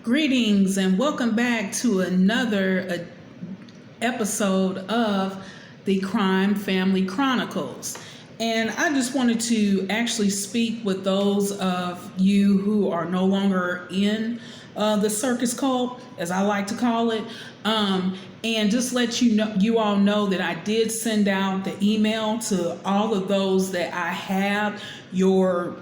Greetings and welcome back to another episode of the Crime Family Chronicles. And I just wanted to actually speak with those of you who are no longer in the circus cult, as I like to call it, and just let you all know that I did send out the email to all of those that I have your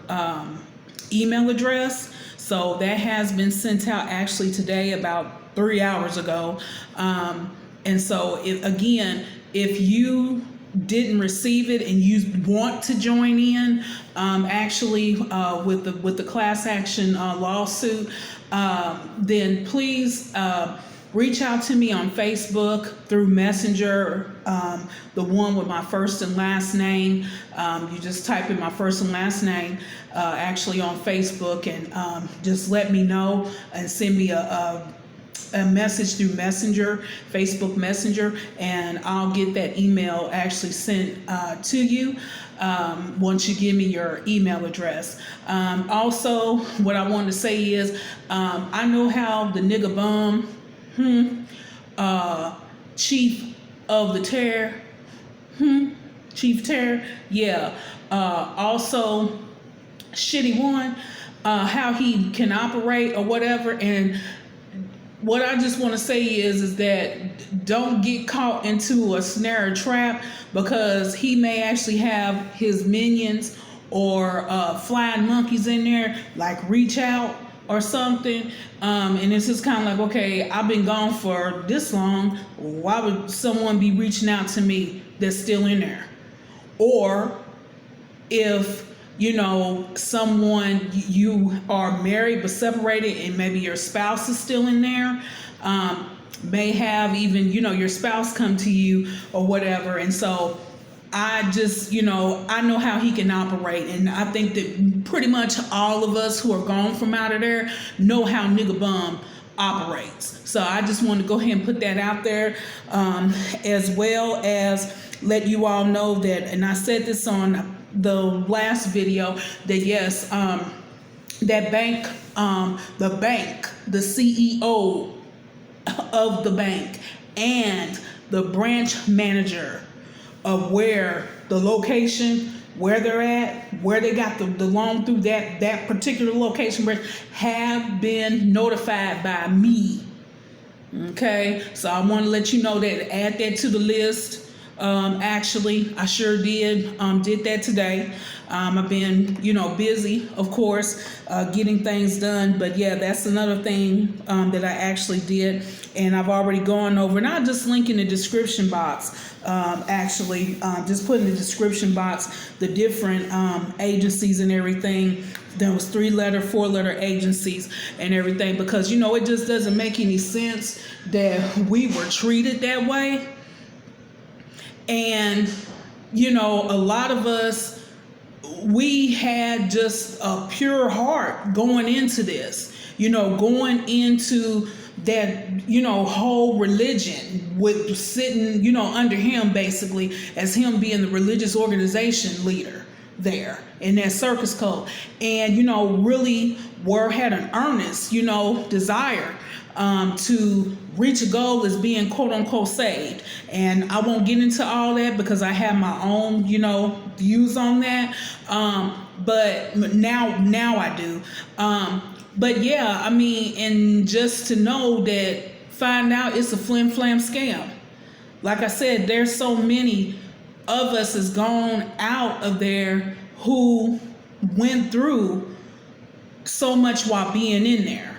email address. So that has been sent out actually today about 3 hours ago. And so if you didn't receive it and you want to join in with the class action lawsuit, then please reach out to me on Facebook through Messenger, the one with my first and last name. You just type in my first and last name actually on Facebook, and just let me know and send me a message through Messenger, Facebook Messenger, and I'll get that email actually sent to you once you give me your email address. Also, what I want to say is I know how the nigga bum, chief of the terror, chief terror, yeah. Also, shitty one, how he can operate or whatever. And what I just want to say is that don't get caught into a snare or trap, because he may actually have his minions or flying monkeys in there, like reach out or something, and it's just kind of like, okay, I've been gone for this long, why would someone be reaching out to me that's still in there? Or if someone, you are married but separated and maybe your spouse is still in there, may have even your spouse come to you or whatever. And so I just, I know how he can operate, and I think that pretty much all of us who are gone from out of there know how nigga bum operates. So I just want to go ahead and put that out there, as well as let you all know that, and I said this on the last video, that yes, that bank, the CEO of the bank and the branch manager of where the location, where they're at, where they got the loan through that particular location, have been notified by me. Okay, so I want to let you know that, add that to the list. Actually, I sure did that today. I've been, busy, of course, getting things done. But yeah, that's another thing that I actually did. And I've already gone over, and I'll just link in the description box, just put in the description box the different agencies and everything. There was 3-letter, 4-letter agencies and everything, because, it just doesn't make any sense that we were treated that way. And, a lot of us, we had just a pure heart going into this, going into that, whole religion, with sitting, under him, basically, as him being the religious organization leader there in that circus cult. And, really had an earnest, desire to reach a goal as being quote unquote saved. And I won't get into all that because I have my own, views on that. But now I do. But yeah, I mean, and just to know that, find out it's a flim flam scam. Like I said, there's so many of us has gone out of there who went through so much while being in there.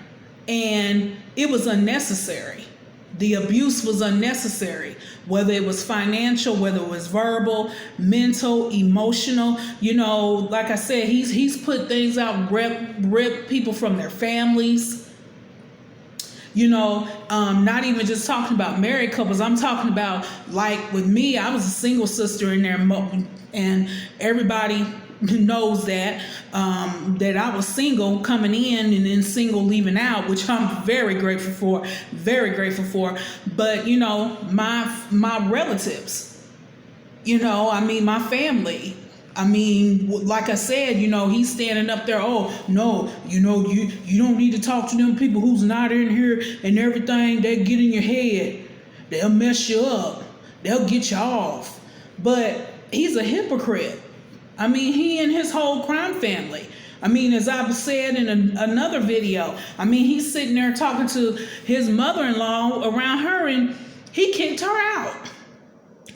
And it was unnecessary. The abuse was unnecessary, whether it was financial, whether it was verbal, mental, emotional. Like I said, he's put things out, rip people from their families. Not even just talking about married couples. I'm talking about, like with me, I was a single sister in there, and everybody knows that I was single coming in and then single leaving out, which I'm very grateful for. But my relatives, my family, I mean, like I said, he's standing up there. Oh no, you don't need to talk to them people who's not in here and everything. They get in your head. They'll mess you up. They'll get you off. But he's a hypocrite. I mean, he and his whole crime family. I mean, as I've said in another video, I mean, he's sitting there talking to his mother-in-law around her, and he kicked her out.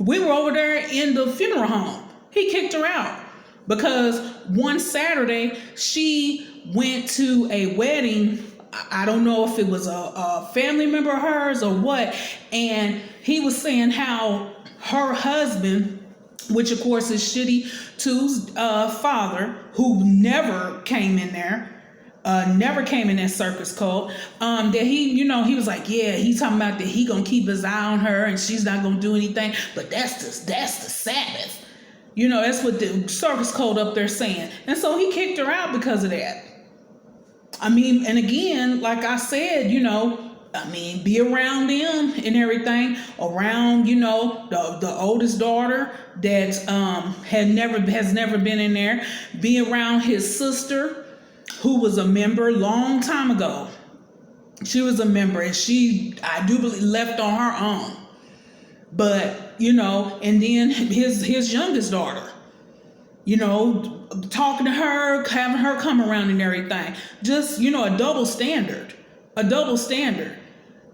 We were over there in the funeral home. He kicked her out because one Saturday she went to a wedding. I don't know if it was a family member of hers or what, and he was saying how her husband, which of course is Shitty 2's father, who never came in there, never came in that circus cult, that he was like, yeah, he's talking about that he gonna keep his eye on her and she's not gonna do anything, but that's the Sabbath. That's what the circus cult up there saying. And so he kicked her out because of that. I mean, and again, like I said, be around them and everything, around, the oldest daughter that has never been in there, be around his sister, who was a member long time ago. She was a member, and she, I do believe, left on her own. But, and then his youngest daughter, talking to her, having her come around and everything. Just, a double standard.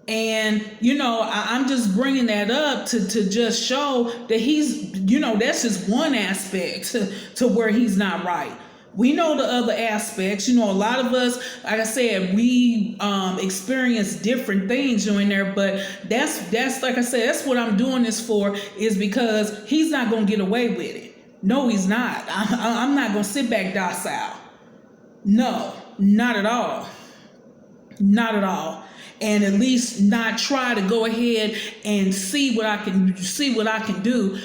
And, I'm just bringing that up to just show that he's, that's just one aspect to where he's not right. We know the other aspects. A lot of us, like I said, we experience different things in there, but that's like I said, that's what I'm doing this for, is because he's not going to get away with it. No, he's not. I'm not going to sit back docile. No, not at all. Not at all. And at least not try to go ahead and see what I can do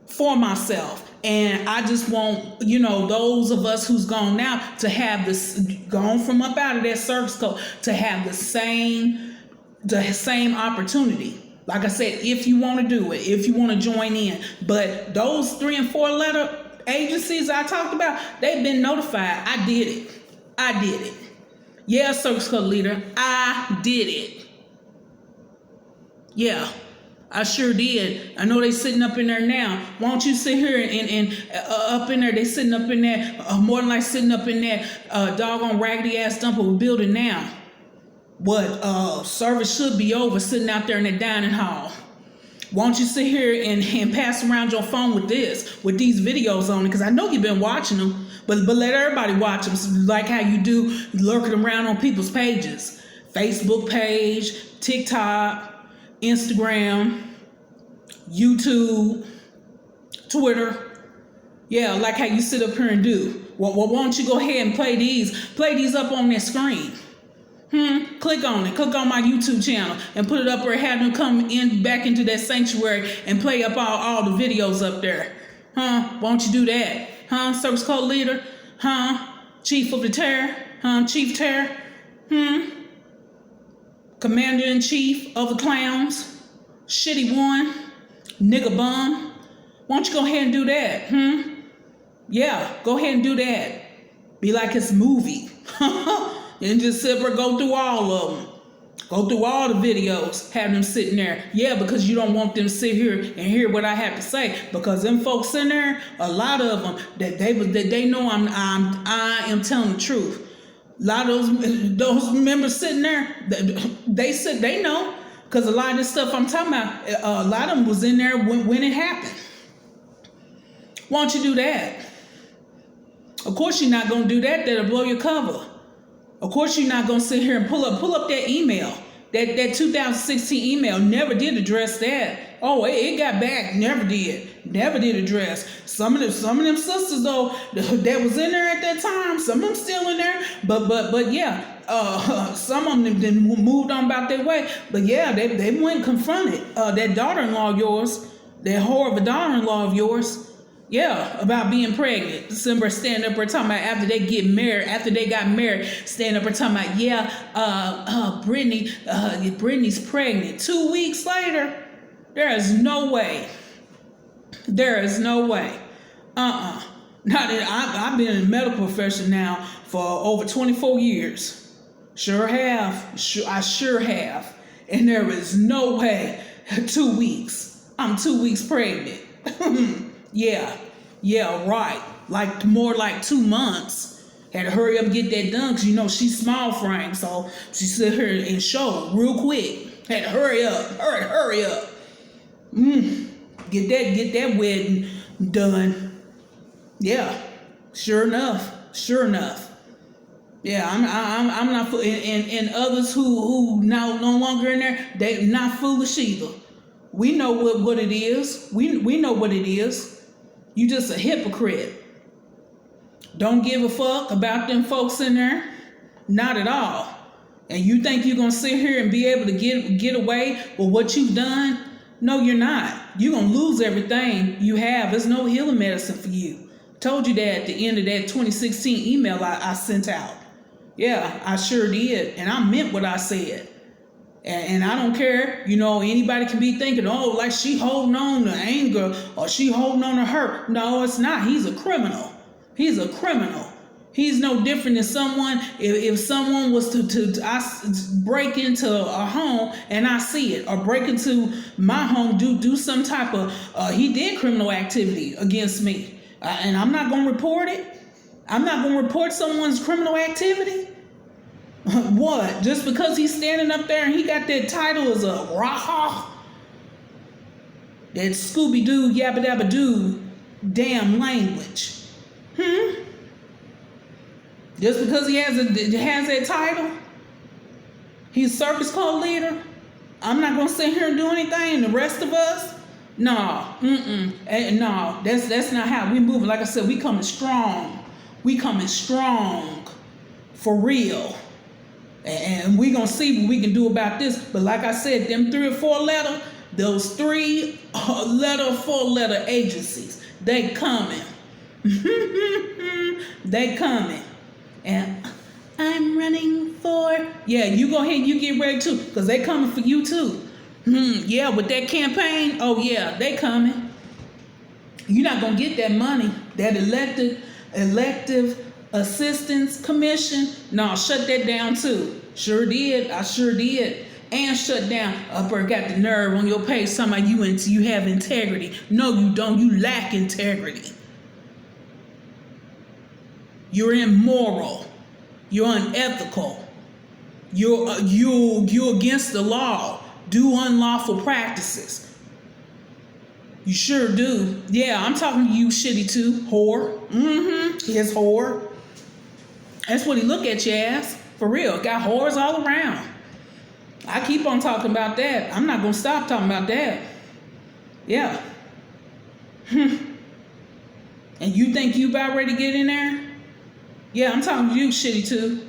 for myself. And I just want, those of us who's gone now to have this, gone from up out of that circus cult, to have the same opportunity. Like I said, if you want to do it, if you want to join in. But those 3 and 4 letter agencies I talked about, they've been notified. I did it. Yeah, circus cult leader, I did it. Yeah, I sure did. I know they sitting up in there now. Why don't you sit here and up in there? They sitting up in there, more than like sitting up in that doggone raggedy ass dumper building now. What service should be over, sitting out there in the dining hall. Why don't you sit here and pass around your phone with these videos on it? Because I know you've been watching them, but let everybody watch them, like how you do lurking around on people's pages. Facebook page, TikTok, Instagram, YouTube, Twitter. Yeah, like how you sit up here and do. Well, why don't you go ahead and play these up on that screne? Click on it. Click on my YouTube channel and put it up there. Have them come back into that sanctuary and play up all the videos up there. Why don't you do that? Circus cult leader? Chief of the terror? Chief terror? Commander-in-chief of the clowns? Shitty one? Nigga bum? Why don't you go ahead and do that? Yeah, go ahead and do that. Be like it's a movie. And just sit there, go through all of them. Go through all the videos, have them sitting there. Yeah, because you don't want them to sit here and hear what I have to say. Because them folks in there, a lot of them, that they know I am telling the truth. A lot of those members sitting there, they know. Because a lot of this stuff I'm talking about, a lot of them was in there when it happened. Why don't you do that? Of course you're not going to do that. That'll blow your cover. Of course you're not going to sit here and pull up that email. That 2016 email never did address that. Oh, it got back. Never did address. Some of them sisters though that was in there at that time. Some of them still in there. But yeah, some of them then moved on about their way. But yeah, they went and confronted that daughter-in-law of yours, that whore of a daughter-in-law of yours. Yeah, about being pregnant. December standing up there talking about after they got married, standing up there talking about, yeah, Brittany's pregnant. 2 weeks later, there is no way. Not that I've been in the medical profession now for over 24 years. Sure have. I sure have. And there is no way 2 weeks. I'm 2 weeks pregnant. Yeah, right. Like more like 2 months. Had to hurry up and get that done because she's small frame, so she sit here and show real quick. Had to hurry up. Get that wedding done. Yeah, sure enough. Yeah, I'm not and others who now no longer in there, they not foolish either. We know what it is. We know what it is. You just a hypocrite. Don't give a fuck about them folks in there. Not at all. And you think you're gonna sit here and be able to get away with what you've done? No, you're not. You're gonna lose everything you have. There's no healing medicine for you. Told you that at the end of that 2016 email I sent out. Yeah, I sure did. And I meant what I said. And I don't care, anybody can be thinking, like she holding on to anger or she holding on to hurt. No, it's not. He's a criminal. He's a criminal. He's no different than someone. If someone was to break into a home and I see it, or break into my home, do some type of, he did criminal activity against me. And I'm not going to report it. I'm not going to report someone's criminal activity. What? Just because he's standing up there and he got that title as a Raha? That Scooby-Doo, yabba-dabba-doo damn language. Just because he has that title? He's a circus cult leader? I'm not going to sit here and do anything, and the rest of us? No. No, that's not how we moving. Like I said, we coming strong. We coming strong. For real. And we going to see what we can do about this. But like I said, them 3 or 4 letter, those 3 letter, 4 letter agencies, they coming. They coming. And I'm running for... Yeah, you go ahead and you get ready too. Because they coming for you too. Yeah, with that campaign, oh yeah, they coming. You're not going to get that money. That elective assistance commission, no, shut that down too. Sure did. I sure did. And shut down. Upper got the nerve on your page. Somebody you have integrity. No, you don't. You lack integrity. You're immoral. You're unethical. You're against the law. Do unlawful practices. You sure do. Yeah, I'm talking to you, shitty too, whore. His whore. That's what he look at you as. For real. Got whores all around. I keep on talking about that. I'm not going to stop talking about that. Yeah. And you think you about ready to get in there? Yeah, I'm talking to you, shitty too.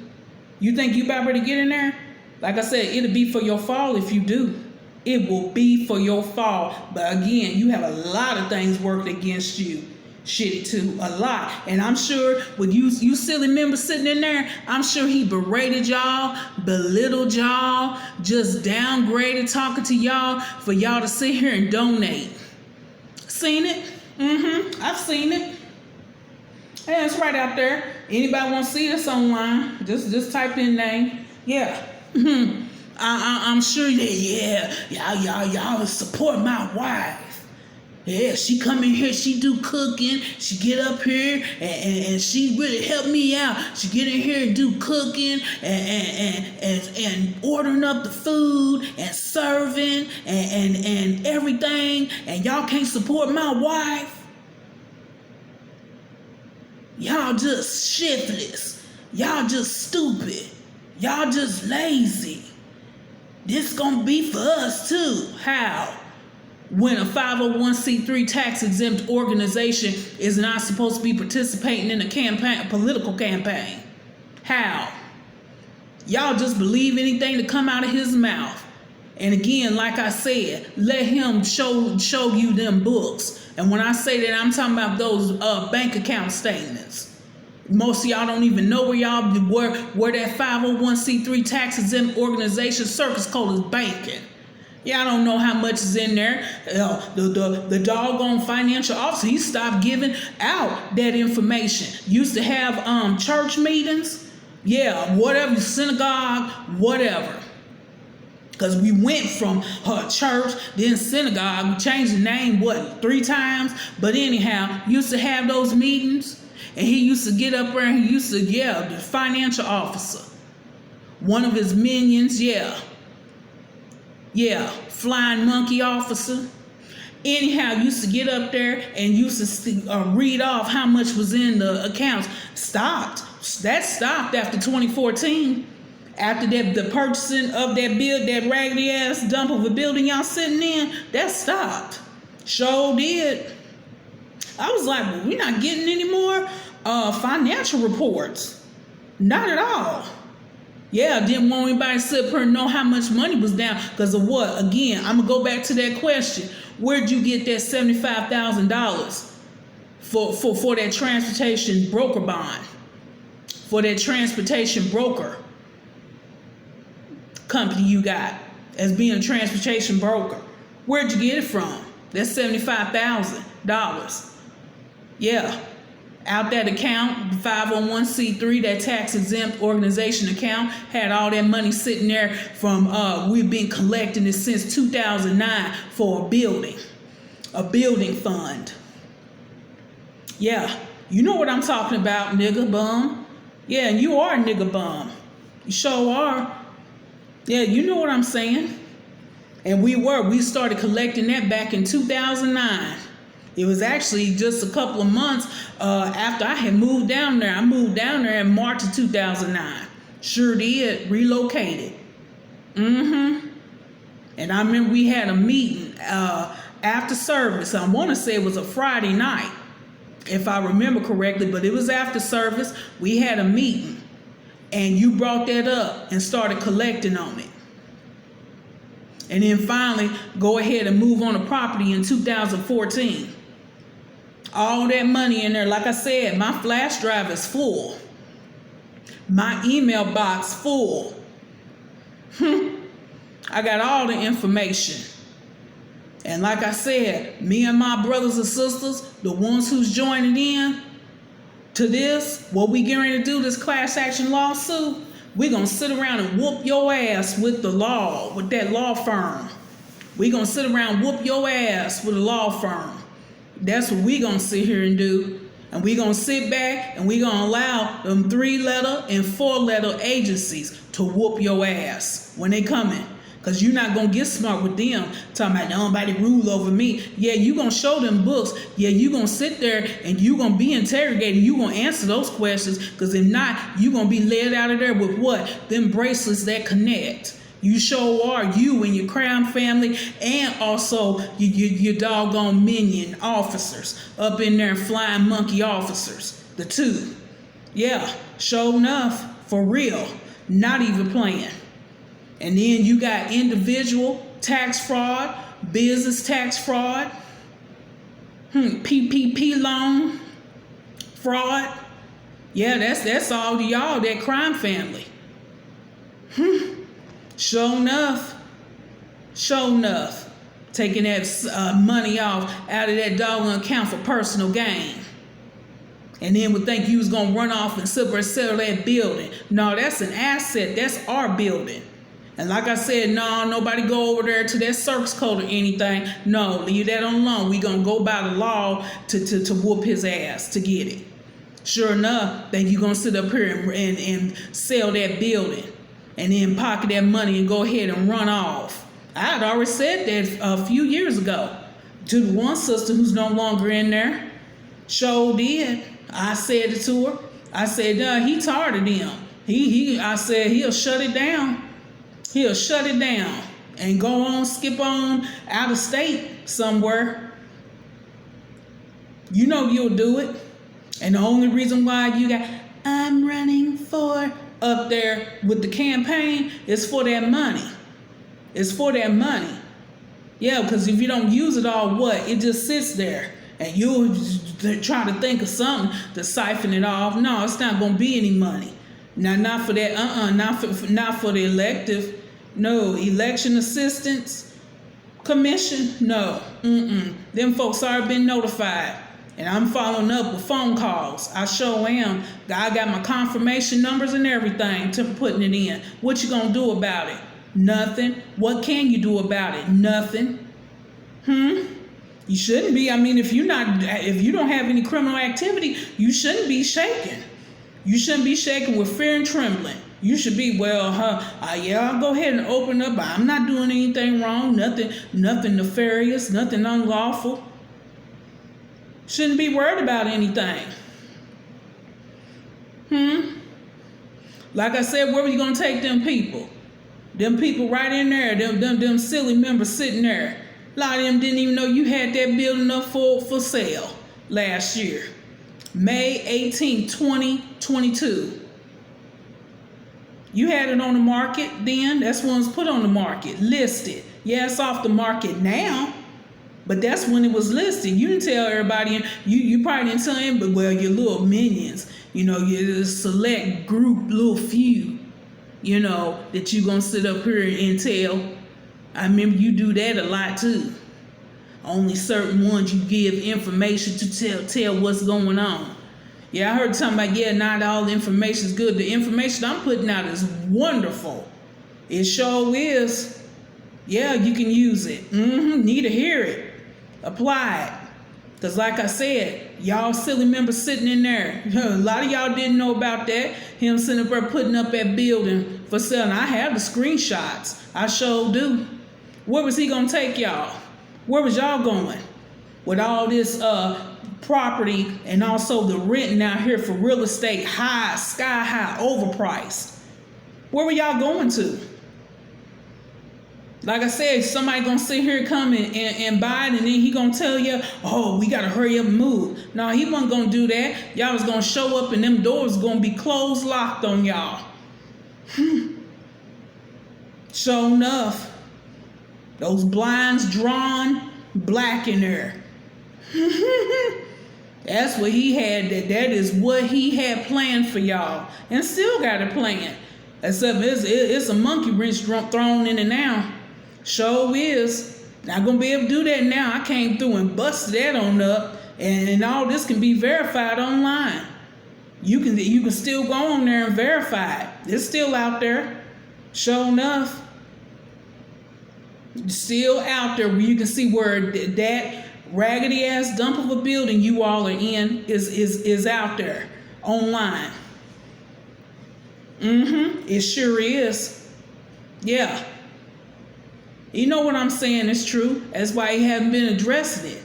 You think you about ready to get in there? Like I said, it'll be for your fall if you do. It will be for your fall. But again, you have a lot of things worked against you. Shitty too, a lot. And I'm sure with you silly members sitting in there, I'm sure he berated y'all, belittled y'all, just downgraded talking to y'all for y'all to sit here and donate. Seen it? I've seen it. Yeah, it's right out there. Anybody want to see this online? Just type in name. Yeah. I'm sure that y'all support my wife. Yeah, she come in here, she do cooking, she get up here and she really help me out. She get in here and do cooking and ordering up the food and serving and everything, and y'all can't support my wife. Y'all just shiftless. Y'all just stupid. Y'all just lazy. This gonna be for us too. How? When a 501c3 tax-exempt organization is not supposed to be participating in a political campaign. How? Y'all just believe anything to come out of his mouth. And again, like I said, let him show you them books. And when I say that, I'm talking about those bank account statements. Most of y'all don't even know where that 501c3 tax-exempt organization circus code is banking. Yeah, I don't know how much is in there. The doggone financial officer, he stopped giving out that information. Used to have church meetings. Yeah, whatever, synagogue, whatever. Because we went from church, then synagogue. We changed the name, 3 times? But anyhow, used to have those meetings. And he used to get up there and he used to, the financial officer. One of his minions, flying monkey officer. Anyhow, used to get up there and used to read off how much was in the accounts. Stopped. That stopped after 2014. After the purchasing of that raggedy ass dump of a building y'all sitting in, that stopped. Sure did. I was like, well, we're not getting any more financial reports. Not at all. Yeah, didn't want anybody to sit up here and know how much money was down because of what? Again, I'm going to go back to that question. Where'd you get that $75,000 for that transportation broker bond? For that transportation broker company you got as being a transportation broker? Where'd you get it from? That's $75,000. Yeah. Out that account, 501c3, that tax exempt organization account, had all that money sitting there from, we've been collecting it since 2009 for a building fund. Yeah, you know what I'm talking about, nigga bum. Yeah, and you are a nigga bum. You sure are. Yeah, you know what I'm saying. And we started collecting that back in 2009. It was actually just a couple of months after I had moved down there. I moved down there in March of 2009. Sure did. Relocated. And I remember we had a meeting after service. I want to say it was a Friday night, if I remember correctly, but it was after service. We had a meeting, and you brought that up and started collecting on it. And then finally go ahead and move on the property in 2014. All that money in there, like I said, my flash drive is full. My email box full. I got all the information. And like I said, me and my brothers and sisters, the ones who's joining in to this, what we getting ready to do, this class action lawsuit, we're going to sit around and whoop your ass with the law, with that law firm. We're going to sit around and whoop your ass with a law firm. That's what we're going to sit here and do. And we're going to sit back and we're going to allow them 3-letter and 4-letter agencies to whoop your ass when they coming. Because you're not going to get smart with them talking about nobody rule over me. Yeah, you're going to show them books. Yeah, you're going to sit there and you're going to be interrogated. You're going to answer those questions. Because if not, you're going to be led out of there with what? Them bracelets that connect. You sure are, you and your crime family, and also your doggone minion officers up in there, flying monkey officers, the 2. Yeah, sure enough, for real, not even playing. And then you got individual tax fraud, business tax fraud, PPP loan fraud. Yeah, that's all to y'all, that crime family. Sure enough, taking that money out of that doggone account for personal gain. And then would think you was going to run off and sell that building. No, that's an asset. That's our building. And like I said, no, nobody go over there to that circus code or anything. No, leave that alone. We going to go by the law to whoop his ass to get it. Sure enough, then you going to sit up here and sell that building. And then pocket that money and go ahead and run off. I had already said that a few years ago to the one sister who's no longer in there. Sure did. I said it to her. I said, he tired of them. I said he'll shut it down. He'll shut it down and go on, skip on out of state somewhere. You know you'll do it. And the only reason why you got, I'm running for up there with the campaign is for that money. It's for that money. Yeah, because if you don't use it all, what? It just sits there. And you'll try to think of something to siphon it off. No, it's not going to be any money. Now, not for that. Not for the elective. No, election assistance. Commission? No. Them folks already been notified. And I'm following up with phone calls. I sure am. I got my confirmation numbers and everything to putting it in. What you gonna do about it? Nothing. What can you do about it? Nothing. You shouldn't be. I mean, if you don't have any criminal activity, you shouldn't be shaken. You shouldn't be shaken with fear and trembling. You should be, I'll go ahead and open up. I'm not doing anything wrong. Nothing nefarious, nothing unlawful. Shouldn't be worried about anything. Like I said, where were you gonna take them people? Them people right in there, them silly members sitting there. A lot of them didn't even know you had that building up for sale last year. May 18, 2022. You had it on the market then. That's when it was put on the market, listed. Yeah, it's off the market now. But that's when it was listed. You didn't tell everybody, you probably didn't tell him, but your little minions, your select group, little few, that you gonna sit up here and tell. I remember you do that a lot too. Only certain ones you give information to tell what's going on. Yeah, I heard talking about, not all the information is good. The information I'm putting out is wonderful. It sure is. Yeah, you can use it. Need to hear it. Apply it. Because like I said, y'all silly members sitting in there. A lot of y'all didn't know about that. Him sitting up there putting up that building for sale. And I have the screenshots. I sure do. Where was he going to take y'all? Where was y'all going? With all this property and also the renting out here for real estate, sky high, overpriced. Where were y'all going to? Like I said, somebody gonna sit here coming and buy it, and then he gonna tell you, we gotta hurry up and move. No, he wasn't gonna do that. Y'all was gonna show up and them doors gonna be closed, locked on y'all. Sure enough, those blinds drawn, black in there. That's what he had. That is what he had planned for y'all, and still got it planned. Except it's a monkey wrench thrown in it now. Sure is. Not gonna be able to do that now. I came through and busted that on up, and all this can be verified online. You can still go on there and verify it. It's still out there. Sure enough. Still out there where you can see where that raggedy ass dump of a building you all are in is out there online. It sure is. Yeah. You know what I'm saying is true. That's why he haven't been addressing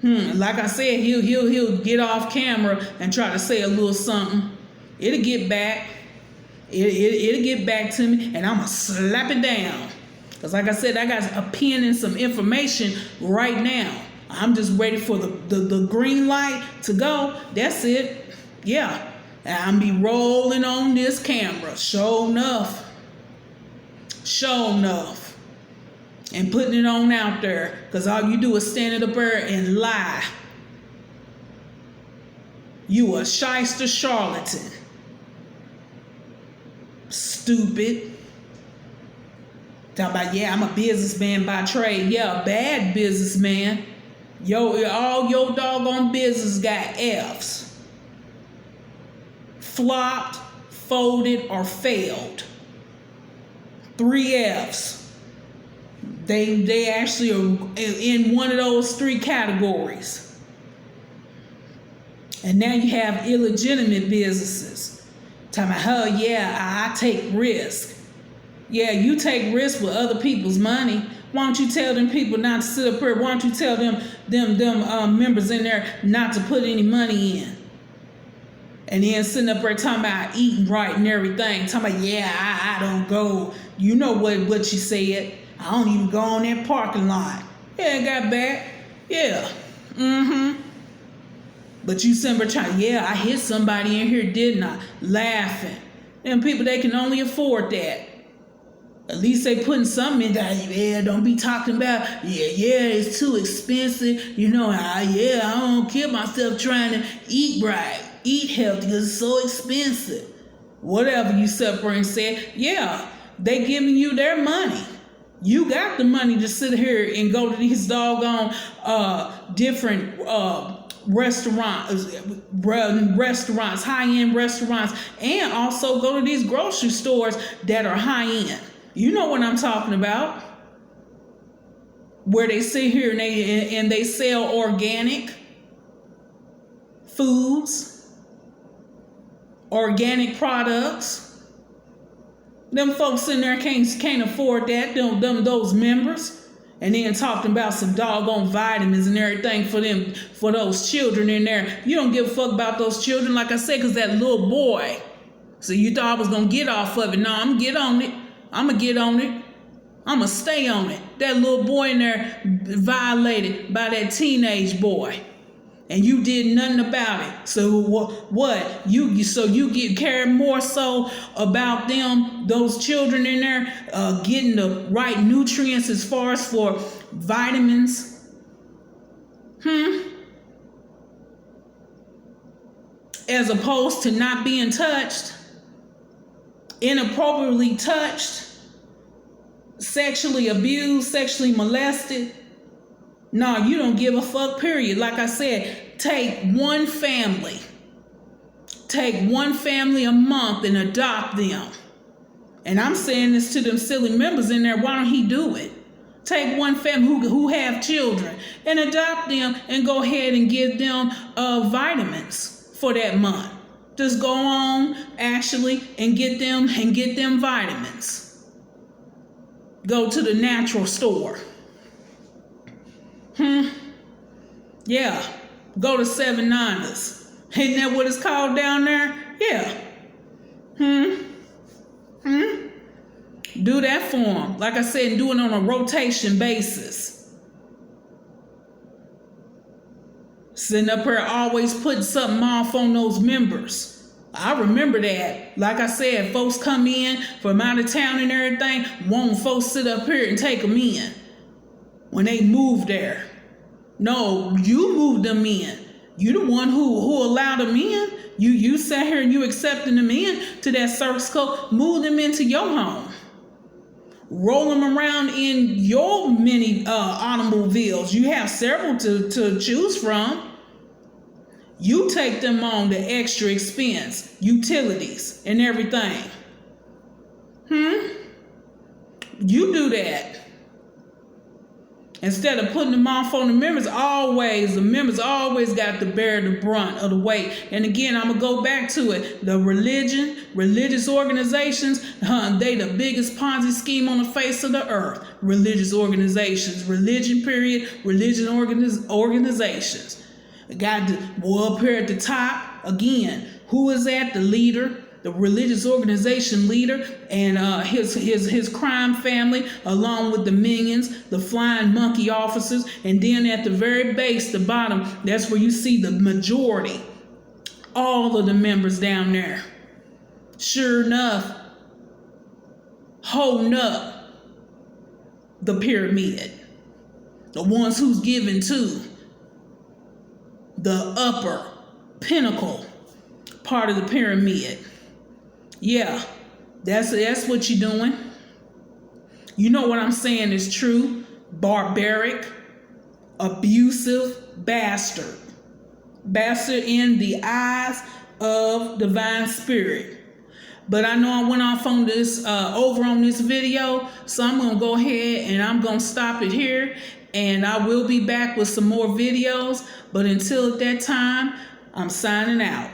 it. Like I said, he'll get off camera and try to say a little something. It'll get back. It'll get back to me, and I'm gonna slap it down. Because like I said, I got a pen and some information right now. I'm just waiting for the green light to go. That's it. Yeah. And I'm be rolling on this camera. Sure enough. And putting it on out there. Because all you do is stand up there and lie. You a shyster charlatan. Stupid. Talk about, I'm a businessman by trade. Yeah, a bad businessman. All your doggone business got F's. Flopped, folded, or failed. 3 F's. They actually are in one of those 3 categories. And now you have illegitimate businesses. Talking about, I take risk. Yeah, you take risks with other people's money. Why don't you tell them people not to sit up here? Why don't you tell them members in there not to put any money in? And then sitting up there talking about eating right and everything. Talking about, I don't go. You know what you said. I don't even go on that parking lot. Yeah, I got back. Yeah. But you sitting there trying, I hit somebody in here, didn't I? Laughing. Them people, they can only afford that. At least they putting something in that. Don't be talking about, it's too expensive. I don't kill myself trying to eat right, eat healthy because it's so expensive. Whatever you separate and say, they giving you their money. You got the money to sit here and go to these doggone different restaurants, high-end restaurants, and also go to these grocery stores that are high-end. You know what I'm talking about. Where they sit here and they sell organic foods, organic products. Them folks in there can't afford that. Those members. And then talking about some doggone vitamins and everything for those children in there. You don't give a fuck about those children, like I said, because that little boy. So you thought I was going to get off of it. No, I'm going to get on it. I'm going to get on it. I'm going to stay on it. That little boy in there violated by that teenage boy. And you did nothing about it. So what? You get cared more so about them, those children in there, getting the right nutrients as far as for vitamins. As opposed to not being touched, inappropriately touched, sexually abused, sexually molested. No, you don't give a fuck, period. Like I said, take one family a month and adopt them. And I'm saying this to them silly members in there, why don't he do it? Take one family who have children and adopt them and go ahead and give them vitamins for that month. Just go on actually and get them vitamins. Go to the natural store. Yeah. Go to 7-Niners. Isn't that what it's called down there? Yeah. Do that for them. Like I said, do it on a rotation basis. Sitting up here always putting something off on those members. I remember that. Like I said, folks come in from out of town and everything, won't folks sit up here and take them in when they move there. No, you moved them in. You the one who allowed them in. You sat here and you accepting them in to that service code. Move them into your home. Roll them around in your many automobiles. You have several to choose from. You take them on the extra expense, utilities, and everything. You do that. Instead of putting them off on the members, the members always got to bear the brunt of the weight. And again, I'm going to go back to it. The religious organizations, they the biggest Ponzi scheme on the face of the earth. Religious organizations, religion period, religion organizations. Got to, up here at the top, again, who is that? The leader. The religious organization leader and his crime family, along with the minions, the flying monkey officers, and then at the very base, the bottom, that's where you see the majority, all of the members down there. Sure enough, holding up the pyramid, the ones who's given to the upper pinnacle part of the pyramid. Yeah, that's what you're doing. You know what I'm saying is true. Barbaric, abusive bastard. Bastard in the eyes of divine spirit. But I know I went off on this, over on this video, so I'm going to go ahead and I'm going to stop it here. And I will be back with some more videos. But until that time, I'm signing out.